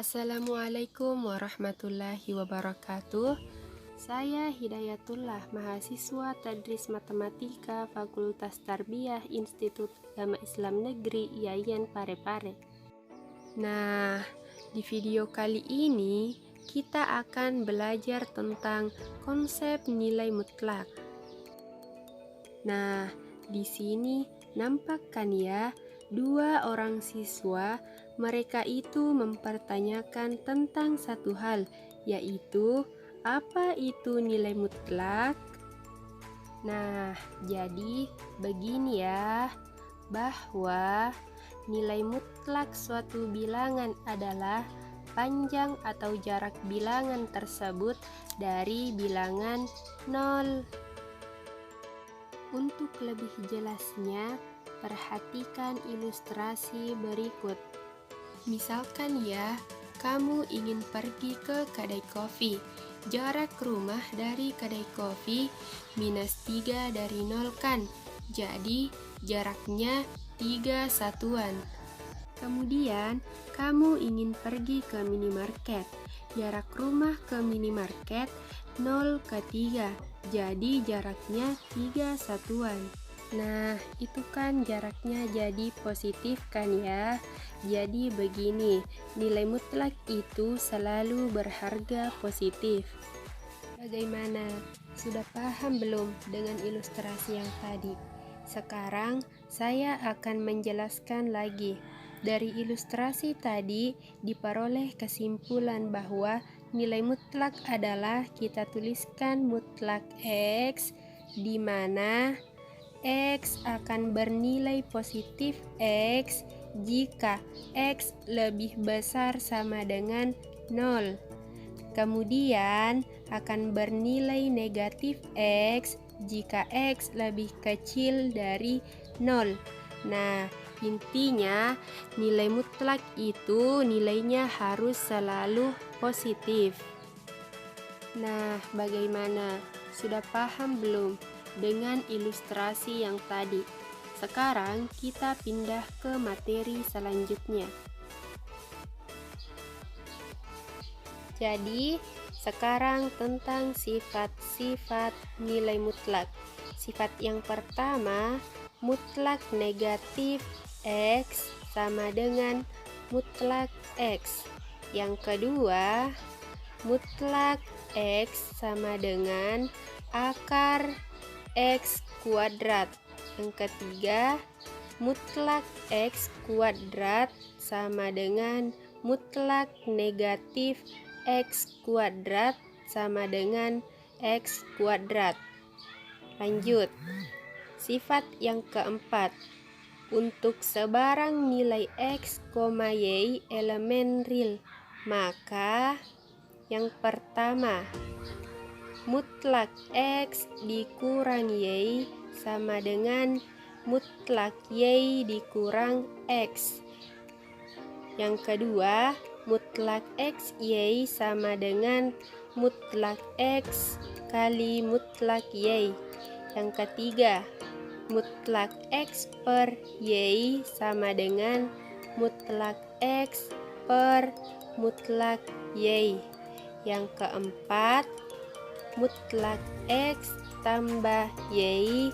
Assalamualaikum warahmatullahi wabarakatuh. Saya Hidayatullah, mahasiswa Tadris Matematika Fakultas Tarbiyah Institut Agama Islam Negeri Yayan Parepare. Nah, di video kali ini kita akan belajar tentang konsep nilai mutlak. Nah, di sini nampak kan ya, dua orang siswa, mereka itu mempertanyakan tentang satu hal, yaitu apa itu nilai mutlak? Nah, jadi begini ya, bahwa nilai mutlak suatu bilangan adalah panjang atau jarak bilangan tersebut dari bilangan 0. Untuk lebih jelasnya, perhatikan ilustrasi berikut. Misalkan ya, kamu ingin pergi ke kedai kopi. Jarak rumah dari kedai kopi minus 3 dari 0 kan? Jadi jaraknya 3 satuan. Kemudian, kamu ingin pergi ke minimarket. Jarak rumah ke minimarket 0 ke 3. Jadi jaraknya 3 satuan. Nah, itu kan jaraknya jadi positif kan ya. Jadi begini, nilai mutlak itu selalu berharga positif. Bagaimana? Sudah paham belum dengan ilustrasi yang tadi? Sekarang saya akan menjelaskan lagi. Dari ilustrasi tadi diperoleh kesimpulan bahwa nilai mutlak adalah kita tuliskan mutlak X, di mana X akan bernilai positif X jika X lebih besar sama dengan 0. Kemudian akan bernilai negatif X jika X lebih kecil dari 0. Nah, intinya nilai mutlak itu nilainya harus selalu positif. Nah, bagaimana? Sudah paham belum dengan ilustrasi yang tadi? Sekarang kita pindah ke materi selanjutnya. Jadi, sekarang tentang sifat-sifat nilai mutlak. Sifat yang pertama, mutlak negatif X sama dengan mutlak X. Yang kedua, mutlak X sama dengan akar X kuadrat. Yang ketiga, mutlak X kuadrat sama dengan mutlak negatif X kuadrat sama dengan X kuadrat. Lanjut. Sifat yang keempat, untuk sebarang nilai X, Y elemen real, maka yang pertama, mutlak X dikurang Y sama dengan mutlak Y dikurang X. Yang kedua, mutlak X Y sama dengan mutlak X kali mutlak Y. Yang ketiga, mutlak X per Y sama dengan mutlak X per mutlak Y. Yang keempat, mutlak X tambah Y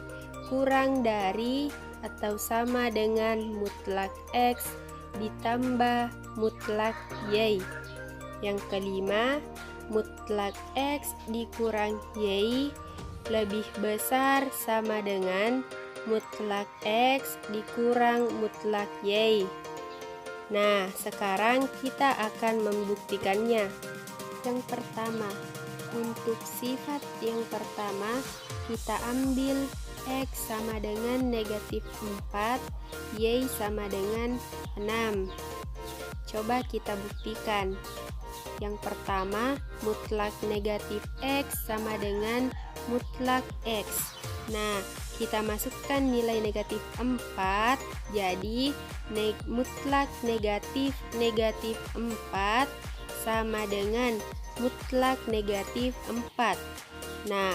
kurang dari atau sama dengan mutlak X ditambah mutlak Y. Yang kelima, mutlak X dikurang Y lebih besar sama dengan mutlak X dikurang mutlak Y. Nah, sekarang kita akan membuktikannya. Yang pertama, untuk sifat yang pertama, kita ambil X sama dengan negatif 4, Y sama dengan 6. Coba kita buktikan. Yang pertama, mutlak negatif X sama dengan mutlak X. Nah, kita masukkan nilai negatif 4, jadi mutlak negatif 4 sama dengan mutlak negatif 4. Nah,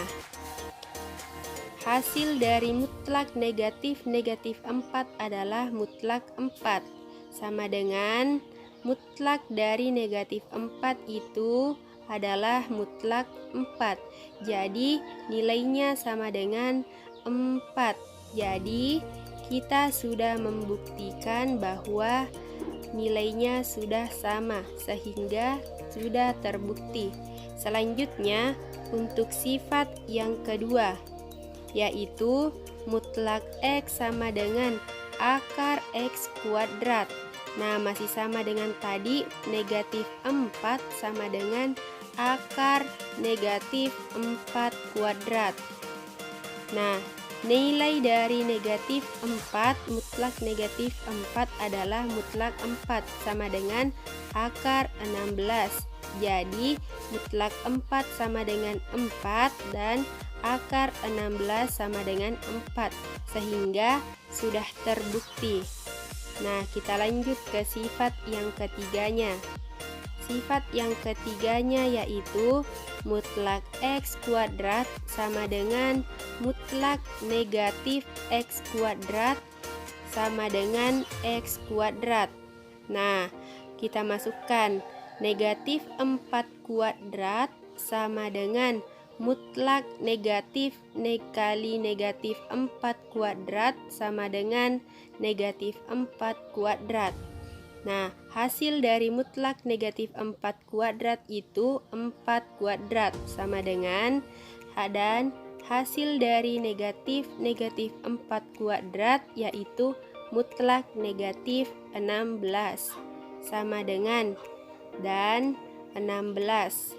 hasil dari mutlak negatif 4 adalah mutlak 4, sama dengan mutlak dari negatif 4 itu adalah mutlak 4. Jadi nilainya sama dengan 4. Jadi kita sudah membuktikan bahwa nilainya sudah sama sehingga sudah terbukti. Selanjutnya untuk sifat yang kedua, yaitu mutlak X sama dengan akar X kuadrat. Nah, masih sama dengan tadi, negatif 4 sama dengan akar negatif 4 kuadrat. Nah, nilai dari negatif 4, mutlak negatif 4 adalah mutlak 4 sama dengan akar 16. Jadi, mutlak 4 sama dengan 4 dan akar 16 sama dengan 4, sehingga sudah terbukti. Nah, kita lanjut ke sifat yang ketiganya. Sifat yang ketiganya yaitu mutlak X kuadrat sama dengan mutlak negatif X kuadrat sama dengan X kuadrat. Nah, kita masukkan negatif 4 kuadrat sama dengan mutlak negatif kali negatif 4 kuadrat sama dengan negatif 4 kuadrat. Nah, hasil dari mutlak negatif 4 kuadrat itu 4 kuadrat sama dengan, dan hasil dari negatif 4 kuadrat yaitu mutlak negatif 16 sama dengan dan 16.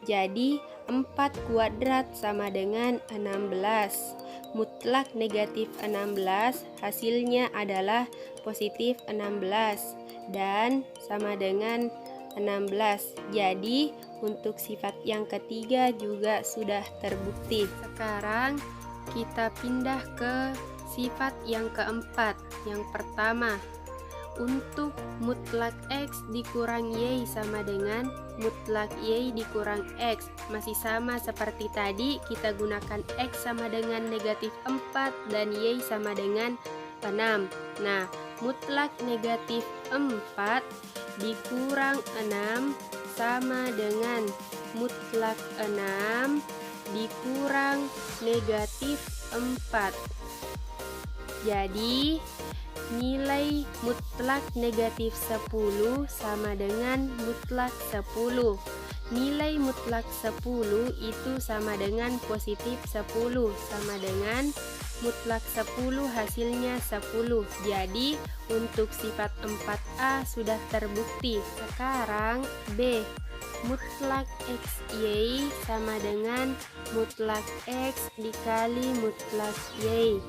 Jadi 4 kuadrat sama dengan 16. Mutlak negatif 16 hasilnya adalah positif 16 dan sama dengan 16. Jadi untuk sifat yang ketiga juga sudah terbukti. Sekarang kita pindah ke sifat yang keempat. Yang pertama, untuk mutlak X dikurang Y sama dengan mutlak Y dikurang X. Masih sama seperti tadi, kita gunakan X sama dengan negatif 4 dan Y sama dengan 6. Nah, mutlak negatif 4 dikurang 6 sama dengan mutlak 6 dikurang negatif 4. Jadi nilai mutlak negatif 10 sama dengan mutlak 10. Nilai mutlak 10 itu sama dengan positif 10, sama dengan mutlak 10 hasilnya 10. Jadi untuk sifat 4A sudah terbukti. Sekarang B, mutlak XY sama dengan mutlak X dikali mutlak Y.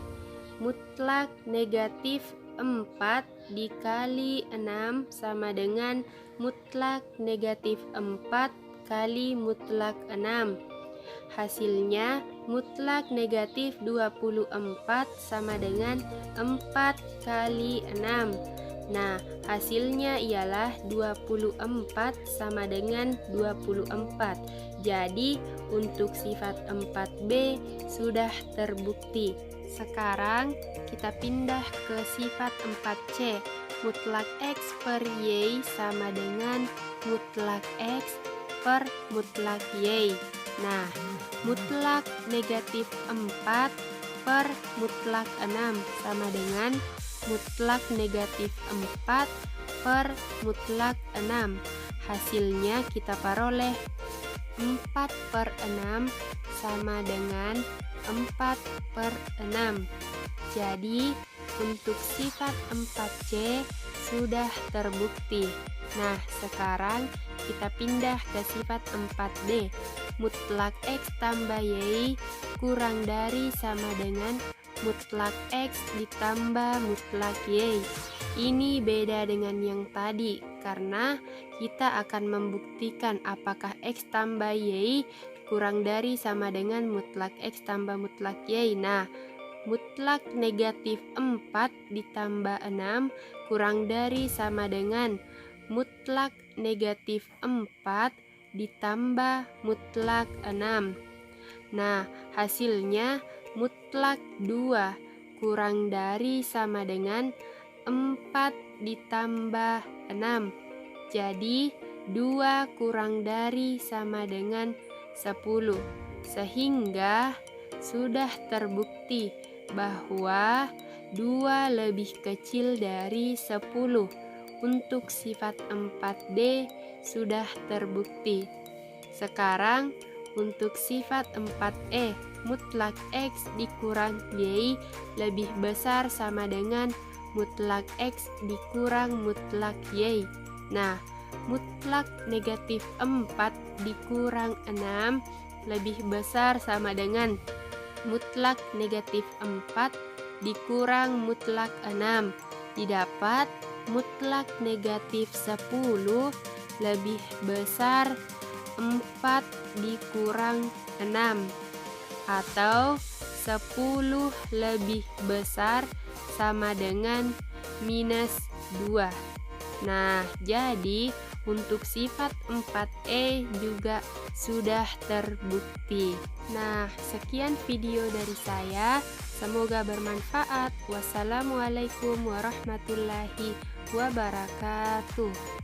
Mutlak negatif 4 dikali 6 sama dengan mutlak negatif 4 kali mutlak 6. Hasilnya mutlak negatif 24 sama dengan 4 kali 6. Nah, hasilnya ialah 24 sama dengan 24. Jadi untuk sifat 4B sudah terbukti. Sekarang kita pindah ke sifat 4C. Mutlak X per Y sama dengan mutlak X per mutlak Y. Nah, mutlak negatif 4 per mutlak 6 sama dengan mutlak negatif 4 per mutlak 6. Hasilnya kita peroleh 4 per 6 sama dengan 4 per 6. Jadi untuk sifat 4C sudah terbukti. Nah, sekarang kita pindah ke sifat 4D. Mutlak X tambah Y kurang dari sama dengan mutlak X ditambah mutlak Y. Ini beda dengan yang tadi karena kita akan membuktikan apakah X tambah Y kurang dari sama dengan mutlak X tambah mutlak Y. Nah, mutlak negatif 4 ditambah 6 kurang dari sama dengan mutlak negatif 4 ditambah mutlak 6. Nah, hasilnya mutlak 2 kurang dari sama dengan 4 ditambah 6. Jadi 2 kurang dari sama dengan 10. Sehingga sudah terbukti bahwa 2 lebih kecil dari 10. Untuk sifat 4D sudah terbukti. Sekarang untuk sifat 4E, mutlak X dikurang Y lebih besar sama dengan mutlak X dikurang mutlak Y. Nah, mutlak negatif 4 dikurang 6 lebih besar sama dengan mutlak negatif 4 dikurang mutlak 6. Didapat mutlak negatif 10 lebih besar 4 dikurang 6, atau 10 lebih besar sama dengan minus 2. Nah, jadi untuk sifat 4E juga sudah terbukti. Nah, sekian video dari saya. Semoga bermanfaat. Wassalamualaikum warahmatullahi wabarakatuh.